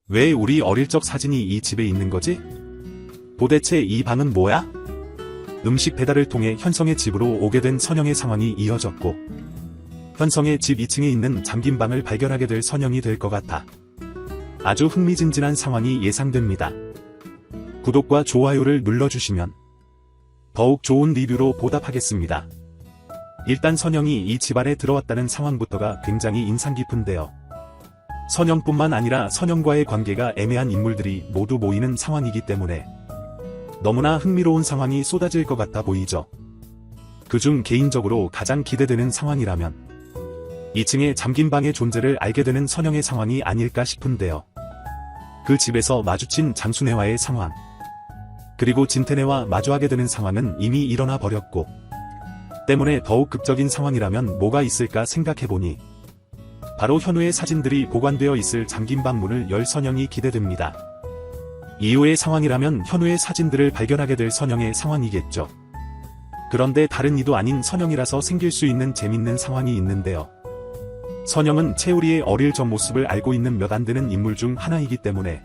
왜 우리 어릴 적 사진이 이 집에 있는 거지? 도대체 이 방은 뭐야? 음식 배달을 통해 현성의 집으로 오게 된 선영의 상황이 이어졌고, 현성의 집 2층에 있는 잠긴 방을 발견하게 될 선영이 될 것 같아 아주 흥미진진한 상황이 예상됩니다. 구독과 좋아요를 눌러주시면 더욱 좋은 리뷰로 보답하겠습니다. 일단 선영이 이 집안에 들어왔다는 상황부터가 굉장히 인상 깊은데요. 선영뿐만 아니라 선영과의 관계가 애매한 인물들이 모두 모이는 상황이기 때문에 너무나 흥미로운 상황이 쏟아질 것 같아 보이죠. 그중 개인적으로 가장 기대되는 상황이라면 2층의 잠긴 방의 존재를 알게 되는 선영의 상황이 아닐까 싶은데요. 그 집에서 마주친 장순애와의 상황, 그리고 진태네와 마주하게 되는 상황은 이미 일어나 버렸고, 때문에 더욱 극적인 상황이라면 뭐가 있을까 생각해보니 바로 현우의 사진들이 보관되어 있을 잠긴 방 문을 열 선영이 기대됩니다. 이후의 상황이라면 현우의 사진들을 발견하게 될 선영의 상황이겠죠. 그런데 다른 이도 아닌 선영이라서 생길 수 있는 재밌는 상황이 있는데요. 선영은 채우리의 어릴 적 모습을 알고 있는 몇 안 되는 인물 중 하나이기 때문에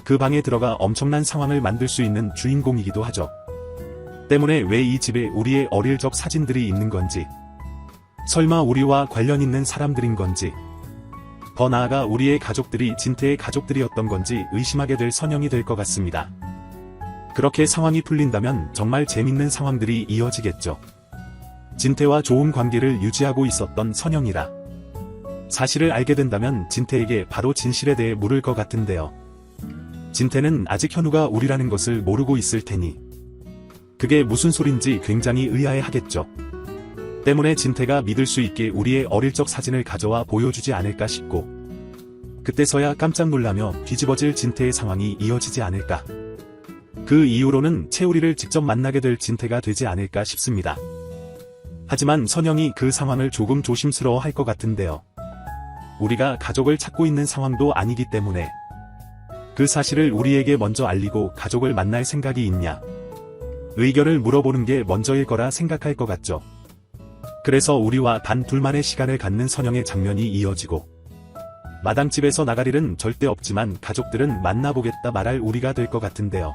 그 방에 들어가 엄청난 상황을 만들 수 있는 주인공이기도 하죠. 때문에 왜 이 집에 우리의 어릴 적 사진들이 있는 건지, 설마 우리와 관련 있는 사람들인 건지, 더 나아가 우리의 가족들이 진태의 가족들이었던 건지 의심하게 될 선영이 될 것 같습니다. 그렇게 상황이 풀린다면 정말 재밌는 상황들이 이어지겠죠. 진태와 좋은 관계를 유지하고 있었던 선영이라 사실을 알게 된다면 진태에게 바로 진실에 대해 물을 것 같은데요. 진태는 아직 현우가 우리라는 것을 모르고 있을 테니 그게 무슨 소린지 굉장히 의아해하겠죠. 때문에 진태가 믿을 수 있게 우리의 어릴 적 사진을 가져와 보여주지 않을까 싶고, 그때서야 깜짝 놀라며 뒤집어질 진태의 상황이 이어지지 않을까. 그 이후로는 채우리를 직접 만나게 될 진태가 되지 않을까 싶습니다. 하지만 선영이 그 상황을 조금 조심스러워 할 것 같은데요. 우리가 가족을 찾고 있는 상황도 아니기 때문에 그 사실을 우리에게 먼저 알리고 가족을 만날 생각이 있냐, 의견을 물어보는 게 먼저일 거라 생각할 것 같죠. 그래서 우리와 단 둘만의 시간을 갖는 선영의 장면이 이어지고, 마당집에서 나갈 일은 절대 없지만 가족들은 만나보겠다 말할 우리가 될 것 같은데요.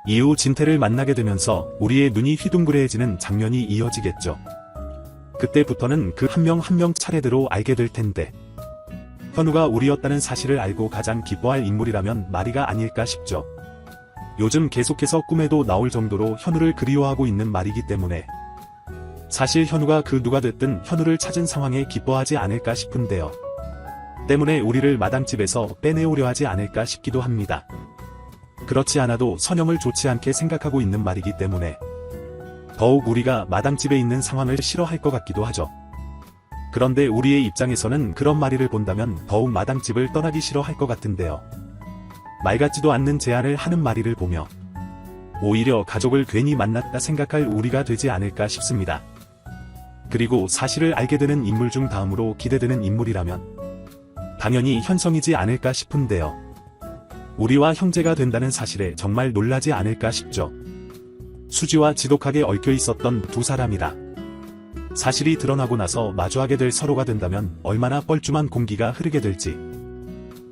이후 진태를 만나게 되면서 우리의 눈이 휘둥그레해지는 장면이 이어지겠죠. 그때부터는 그 한 명 한 명 차례대로 알게 될 텐데, 현우가 우리였다는 사실을 알고 가장 기뻐할 인물이라면 마리가 아닐까 싶죠. 요즘 계속해서 꿈에도 나올 정도로 현우를 그리워하고 있는 말이기 때문에 사실 현우가 그 누가 됐든 현우를 찾은 상황에 기뻐하지 않을까 싶은데요. 때문에 우리를 마당집에서 빼내오려 하지 않을까 싶기도 합니다. 그렇지 않아도 선영을 좋지 않게 생각하고 있는 말이기 때문에 더욱 우리가 마당집에 있는 상황을 싫어할 것 같기도 하죠. 그런데 우리의 입장에서는 그런 마리를 본다면 더욱 마당집을 떠나기 싫어할 것 같은데요. 말 같지도 않는 제안을 하는 마리를 보며 오히려 가족을 괜히 만났다 생각할 우리가 되지 않을까 싶습니다. 그리고 사실을 알게 되는 인물 중 다음으로 기대되는 인물이라면 당연히 현성이지 않을까 싶은데요. 우리와 형제가 된다는 사실에 정말 놀라지 않을까 싶죠. 수지와 지독하게 얽혀 있었던 두 사람이라 사실이 드러나고 나서 마주하게 될 서로가 된다면 얼마나 뻘쭘한 공기가 흐르게 될지,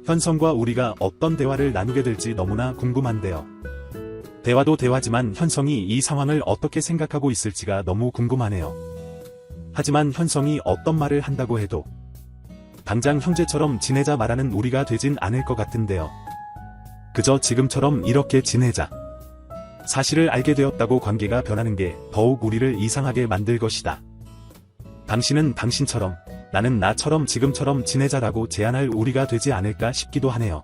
현성과 우리가 어떤 대화를 나누게 될지 너무나 궁금한데요. 대화도 대화지만 현성이 이 상황을 어떻게 생각하고 있을지가 너무 궁금하네요. 하지만 현성이 어떤 말을 한다고 해도 당장 형제처럼 지내자 말하는 우리가 되진 않을 것 같은데요. 그저 지금처럼 이렇게 지내자, 사실을 알게 되었다고 관계가 변하는 게 더욱 우리를 이상하게 만들 것이다, 당신은 당신처럼 나는 나처럼 지금처럼 지내자라고 제안할 우리가 되지 않을까 싶기도 하네요.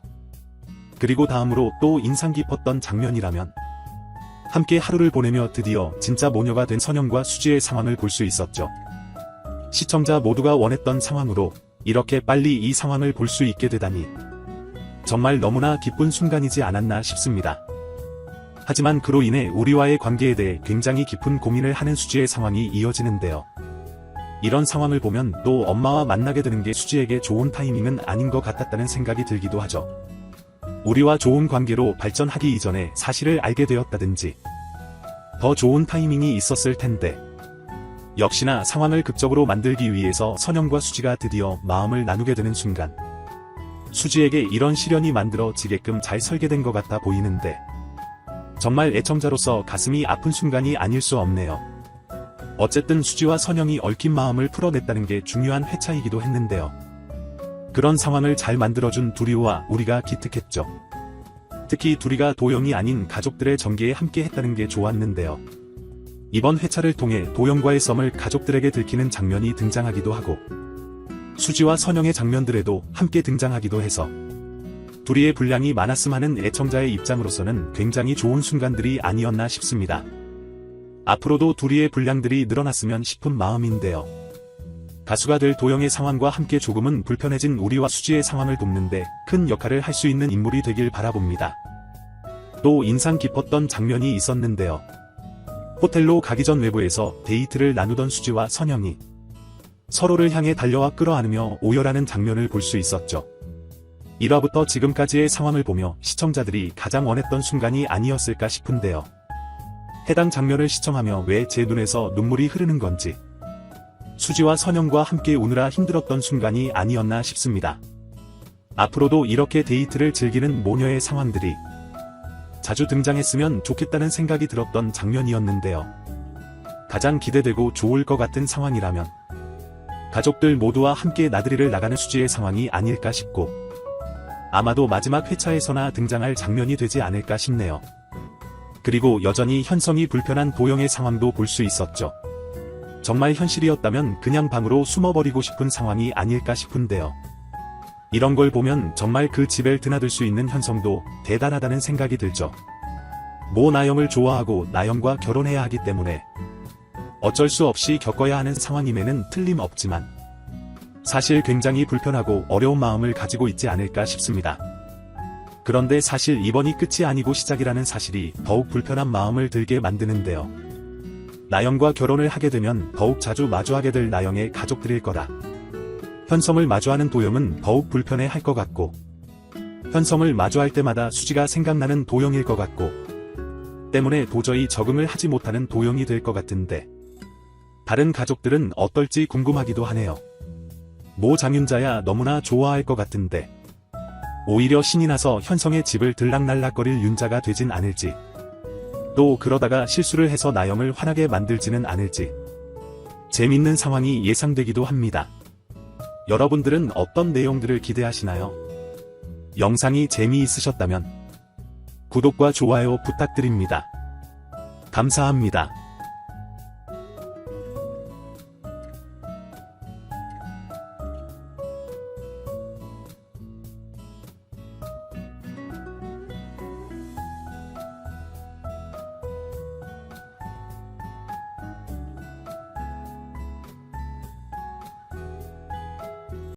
그리고 다음으로 또 인상 깊었던 장면이라면 함께 하루를 보내며 드디어 진짜 모녀가 된 선영과 수지의 상황을 볼 수 있었죠. 시청자 모두가 원했던 상황으로 이렇게 빨리 이 상황을 볼 수 있게 되다니 정말 너무나 기쁜 순간이지 않았나 싶습니다. 하지만 그로 인해 우리와의 관계에 대해 굉장히 깊은 고민을 하는 수지의 상황이 이어지는데요. 이런 상황을 보면 또 엄마와 만나게 되는 게 수지에게 좋은 타이밍은 아닌 것 같았다는 생각이 들기도 하죠. 우리와 좋은 관계로 발전하기 이전에 사실을 알게 되었다든지 더 좋은 타이밍이 있었을 텐데, 역시나 상황을 극적으로 만들기 위해서 선영과 수지가 드디어 마음을 나누게 되는 순간 수지에게 이런 시련이 만들어지게끔 잘 설계된 것 같아 보이는데 정말 애청자로서 가슴이 아픈 순간이 아닐 수 없네요. 어쨌든 수지와 선영이 얽힌 마음을 풀어냈다는 게 중요한 회차이기도 했는데요. 그런 상황을 잘 만들어준 두리와 우리가 기특했죠. 특히 두리가 도영이 아닌 가족들의 전개에 함께 했다는 게 좋았는데요. 이번 회차를 통해 도영과의 썸을 가족들에게 들키는 장면이 등장하기도 하고 수지와 선영의 장면들에도 함께 등장하기도 해서 두리의 분량이 많았음 하는 애청자의 입장으로서는 굉장히 좋은 순간들이 아니었나 싶습니다. 앞으로도 두리의 분량들이 늘어났으면 싶은 마음인데요. 가수가 될 도영의 상황과 함께 조금은 불편해진 우리와 수지의 상황을 돕는데 큰 역할을 할 수 있는 인물이 되길 바라봅니다. 또 인상 깊었던 장면이 있었는데요. 호텔로 가기 전 외부에서 데이트를 나누던 수지와 선영이 서로를 향해 달려와 끌어안으며 오열하는 장면을 볼 수 있었죠. 1화부터 지금까지의 상황을 보며 시청자들이 가장 원했던 순간이 아니었을까 싶은데요. 해당 장면을 시청하며 왜 제 눈에서 눈물이 흐르는 건지 수지와 선영과 함께 우느라 힘들었던 순간이 아니었나 싶습니다. 앞으로도 이렇게 데이트를 즐기는 모녀의 상황들이 자주 등장했으면 좋겠다는 생각이 들었던 장면이었는데요. 가장 기대되고 좋을 것 같은 상황이라면 가족들 모두와 함께 나들이를 나가는 수지의 상황이 아닐까 싶고 아마도 마지막 회차에서나 등장할 장면이 되지 않을까 싶네요. 그리고 여전히 현성이 불편한 도영의 상황도 볼 수 있었죠. 정말 현실이었다면 그냥 방으로 숨어버리고 싶은 상황이 아닐까 싶은데요. 이런 걸 보면 정말 그 집에 드나들 수 있는 현성도 대단하다는 생각이 들죠. 모 나영을 좋아하고 나영과 결혼해야 하기 때문에 어쩔 수 없이 겪어야 하는 상황임에는 틀림없지만 사실 굉장히 불편하고 어려운 마음을 가지고 있지 않을까 싶습니다. 그런데 사실 이번이 끝이 아니고 시작이라는 사실이 더욱 불편한 마음을 들게 만드는데요. 나영과 결혼을 하게 되면 더욱 자주 마주하게 될 나영의 가족들일 거라. 현성을 마주하는 도영은 더욱 불편해할 것 같고 현성을 마주할 때마다 수지가 생각나는 도영일 것 같고 때문에 도저히 적응을 하지 못하는 도영이 될 것 같은데 다른 가족들은 어떨지 궁금하기도 하네요. 모 장윤자야 너무나 좋아할 것 같은데 오히려 신이 나서 현성의 집을 들락날락거릴 윤자가 되진 않을지 또 그러다가 실수를 해서 나영을 화나게 만들지는 않을지 재밌는 상황이 예상되기도 합니다. 여러분들은 어떤 내용들을 기대하시나요? 영상이 재미있으셨다면 구독과 좋아요 부탁드립니다. 감사합니다.